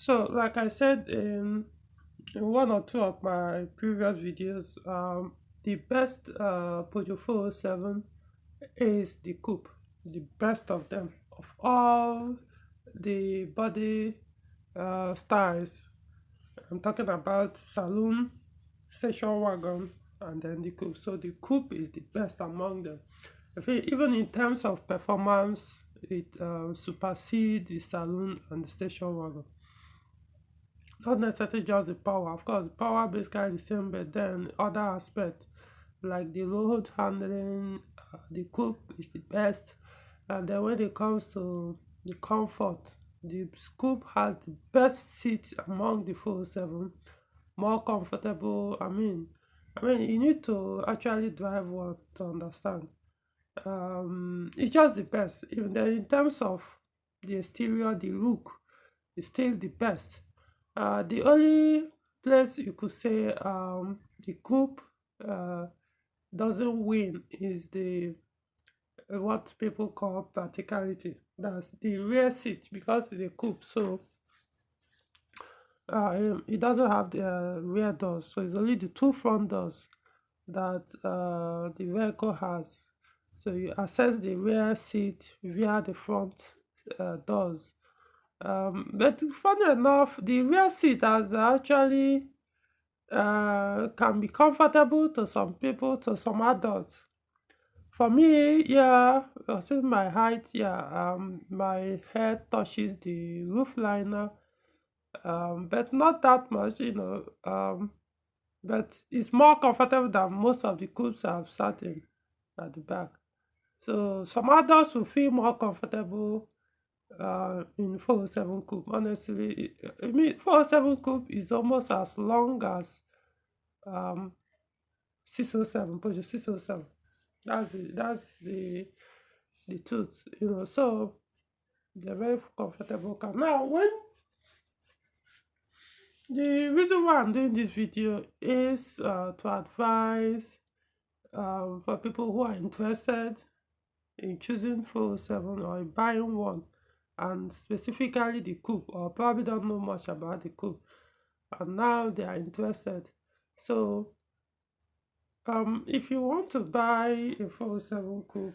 So, like I said in one or two of my previous videos, the best Peugeot 407 is the coupe, the best of them, of all the body styles. I'm talking about saloon, station wagon, and then the coupe. So the coupe is the best among them. I think even in terms of performance, it supersedes the saloon and the station wagon. Not necessarily just the power. Of course, the power basically the same, but then other aspects like the road handling, the coupe is the best. And then when it comes to the comfort, the coupe has the best seat among the 407, more comfortable. I mean, you need to actually drive one to understand. It's just the best. Even then, in terms of the exterior, the look is still the best. The only place you could say the coupe uh, doesn't win is the what people call practicality. That's the rear seat because it's a coupe, so it doesn't have the rear doors, so it's only the two front doors that the vehicle has. So you access the rear seat via the front doors. But funny enough, the rear seat has actually can be comfortable to some people, to some adults. For me, yeah, since my height, yeah, my head touches the roof liner, but not that much, but it's more comfortable than most of the coupes I've sat in at the back. So some adults will feel more comfortable in 407 coupe. Honestly, I mean 407 coupe is almost as long as um 607, Peugeot 607. That's the truth, So they're very comfortable car. Now, when the reason why I'm doing this video is to advise for people who are interested in choosing 407 or in buying one, and specifically the coupe, or probably don't know much about the coupe, and now they are interested. So, if you want to buy a 407 coupe,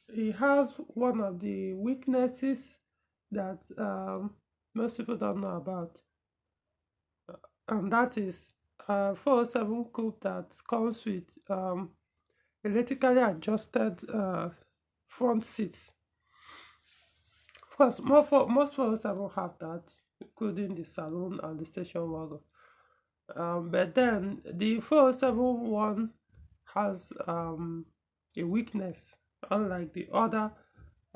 it has one of the weaknesses that most people don't know about, and that is 407 coupe that comes with electrically adjusted front seats. Of course, most 407 have that, including the saloon and the station wagon. But then the 407 one has a weakness, unlike the other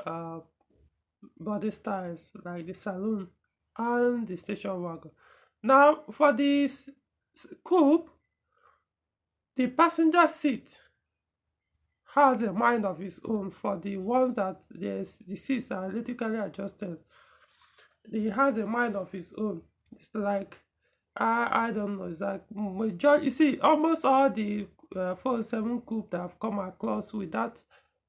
uh, body styles like the saloon and the station wagon. Now, for this coupe, the passenger seat has a mind of its own. For the ones that the seats are electrically adjusted, it has a mind of its own. It's like I don't know. It's like majority. You see, almost all the 407 coupe that I've come across with that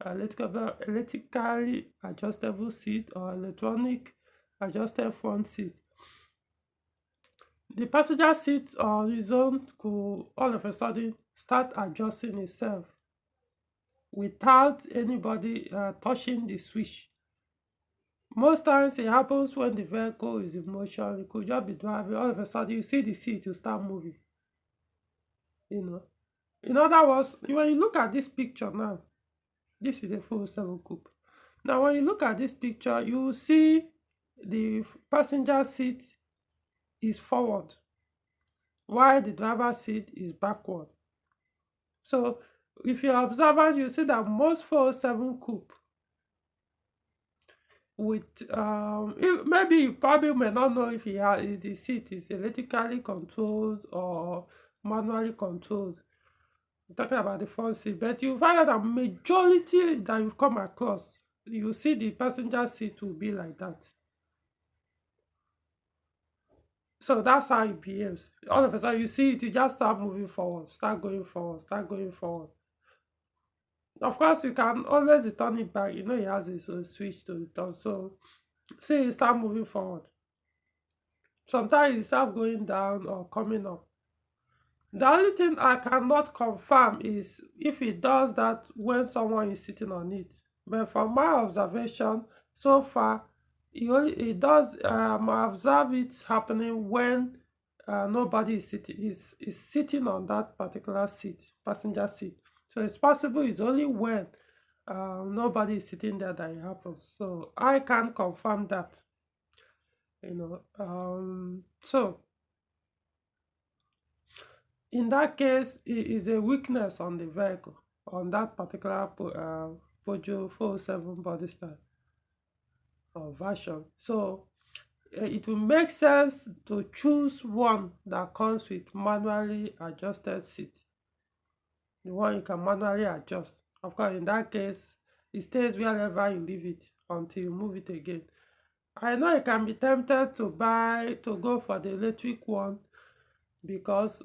electrically adjustable seat or electronic adjusted front seat, the passenger seat on its own could all of a sudden start adjusting itself without anybody touching the switch. Most times it happens when the vehicle is in motion. You could just be driving, all of a sudden you see the seat, you start moving, you know. In other words, when you look at this picture now, this is a 407 coupe. Now, when you look at this picture, you will see the passenger seat is forward, while the driver seat is backward. So, if you're observant, you see that most 407 coupe with maybe you probably may not know if if the seat is electrically controlled or manually controlled. I'm talking about the front seat, but you find out that majority that you've come across, you see the passenger seat will be like that. So that's how it behaves. All of a sudden, you see it, you just start moving forward, start going forward, start going forward. Of course, you can always return it back. It has its own switch to return. So, say you start moving forward. Sometimes it start going down or coming up. The only thing I cannot confirm is if it does that when someone is sitting on it. But from my observation so far, it does. I observe it happening when nobody is sitting on that particular seat, passenger seat. So it's possible it's only when nobody is sitting there that it happens. So I can't confirm that. So in that case, it is a weakness on the vehicle, on that particular Peugeot 407 body style or version. So it will make sense to choose one that comes with manually adjusted seat, the one you can manually adjust. Of course, in that case, it stays wherever you leave it until you move it again. I know you can be tempted to go for the electric one because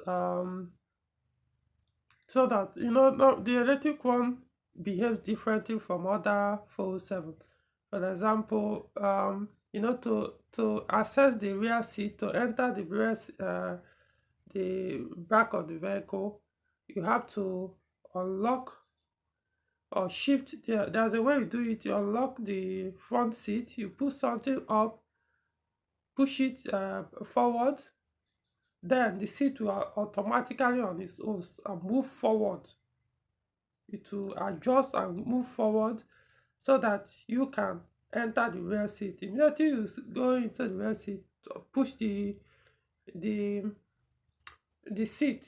so that no, the electric one behaves differently from other 407. For example, to access the rear seat, to enter the back of the vehicle, you have to unlock or shift. There's a way you do it. You unlock the front seat, you put something up, push it forward, then the seat will automatically on its own move forward. It will adjust and move forward so that you can enter the rear seat. Immediately you go into the rear seat, push the the seat,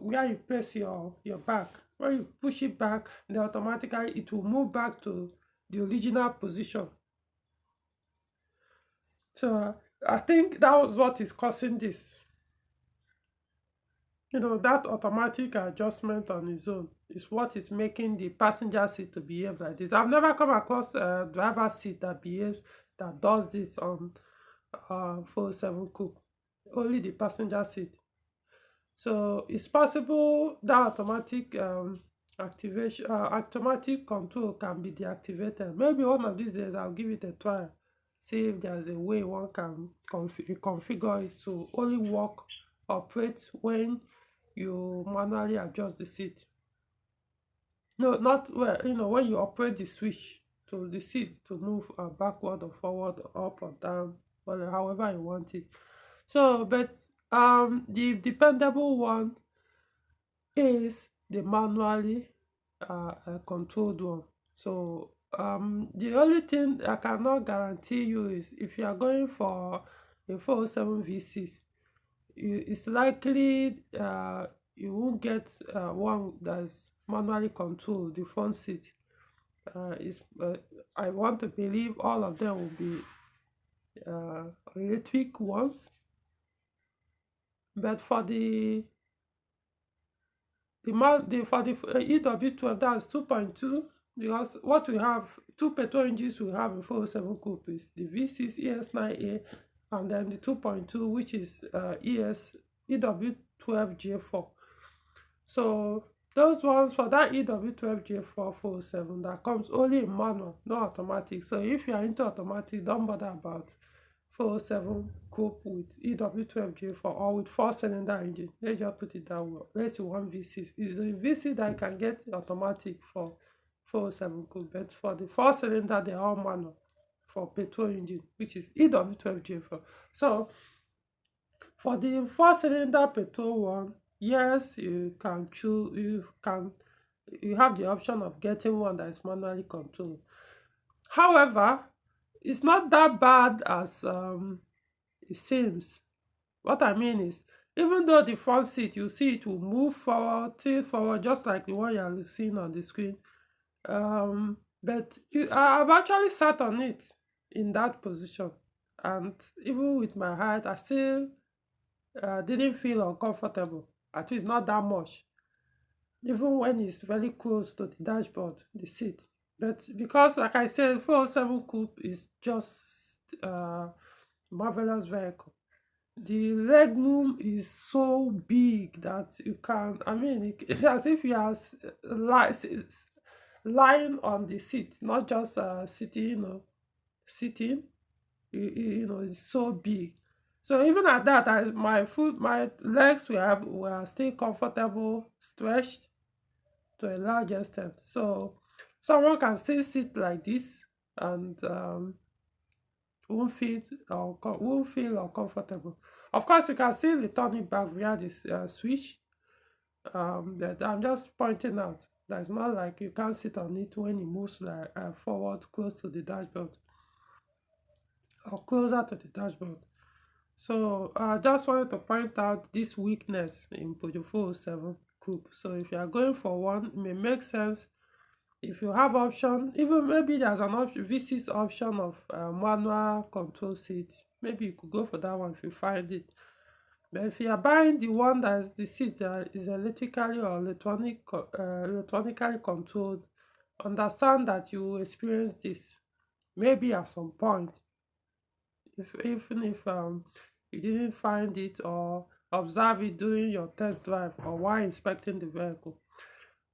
where you place your back. When you push it back, then automatically it will move back to the original position. So I think that was what is causing this. That automatic adjustment on its own is what is making the passenger seat to behave like this. I've never come across a driver seat that does this on 407 Coupe. Only the passenger seat. So it's possible that automatic control can be deactivated. Maybe one of these days I'll give it a try. See if there's a way one can configure it to only operate when you manually adjust the seat. No, not when you operate the switch to the seat to move backward or forward, or up or down, or however you want it. So, but the dependable one is the manually controlled one. So the only thing I cannot guarantee you is if you are going for a 407 V6, it's likely you won't get one that's manually controlled, the front seat. I want to believe all of them will be electric ones, but for the EW12, that's 2.2, because what we have, two petrol engines we have in 407 Coupe is the V6 ES9A and then the 2.2, which is EW12J4. So those ones, for that EW12J4 407, that comes only in manual, no automatic. So if you are into automatic, don't bother about 407 Coupe with EW12J4 or with 4-cylinder engine. Let's just put it that way. Let's say one V6. It's a V6 that you can get automatic for 407 Coupe, but for the 4-cylinder, they are all manual for petrol engine, which is EW12J4. So for the 4-cylinder petrol one, yes, you can choose. You have the option of getting one that is manually controlled. However, it's not that bad as it seems. What I mean is, even though the front seat, you see it will move forward, tilt forward, just like the one you are seeing on the screen. But I've actually sat on it in that position, and even with my height, I still didn't feel uncomfortable. At least not that much. Even when it's very close to the dashboard, the seat. But because, like I said, 407 Coupe is just marvelous vehicle. The leg room is so big that you can, I mean, it's as if you are lying on the seat, not just sitting. Sitting, it's so big. So even at that, my legs were still comfortable, stretched to a large extent. So someone can still sit like this and won't feel uncomfortable. Of course, you can still return it back via this switch. That I'm just pointing out that it's not like you can't sit on it when it moves like forward close to the dashboard or closer to the dashboard. So I just wanted to point out this weakness in Peugeot 407 Coupe. So if you are going for one, it may make sense if you have option. Even maybe there's an option, V6 option of manual control seat. Maybe you could go for that one if you find it. But if you are buying the one that is the seat that is electrically or electronically controlled, understand that you will experience this maybe at some point. If even if you didn't find it or observe it during your test drive or while inspecting the vehicle.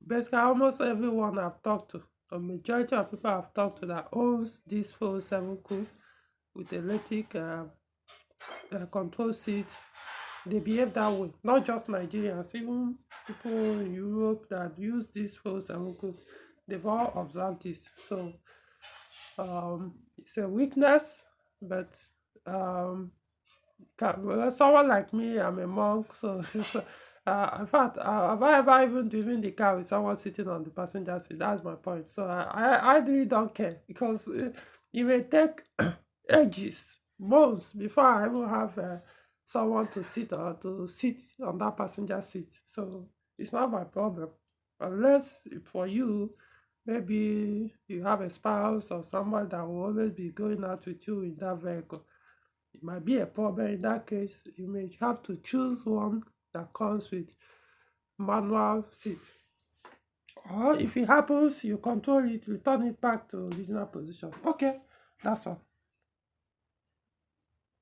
Basically, almost everyone I've talked to, a majority of people I've talked to that owns this 407 coupe with electric control seat, they behave that way. Not just Nigerians, even people in Europe that use this 407 coupe, they've all observed this. So it's a weakness, but um, well, someone like me, I'm a monk, so in fact, have I ever even driven the car with someone sitting on the passenger seat? That's my point. So I really don't care because it may take ages, months before I even have someone to sit on that passenger seat. So it's not my problem, unless for you. Maybe you have a spouse or someone that will always be going out with you in that vehicle. It might be a problem. In that case, you may have to choose one that comes with manual seat. Or if it happens, you control it, return it back to original position. Okay, that's all.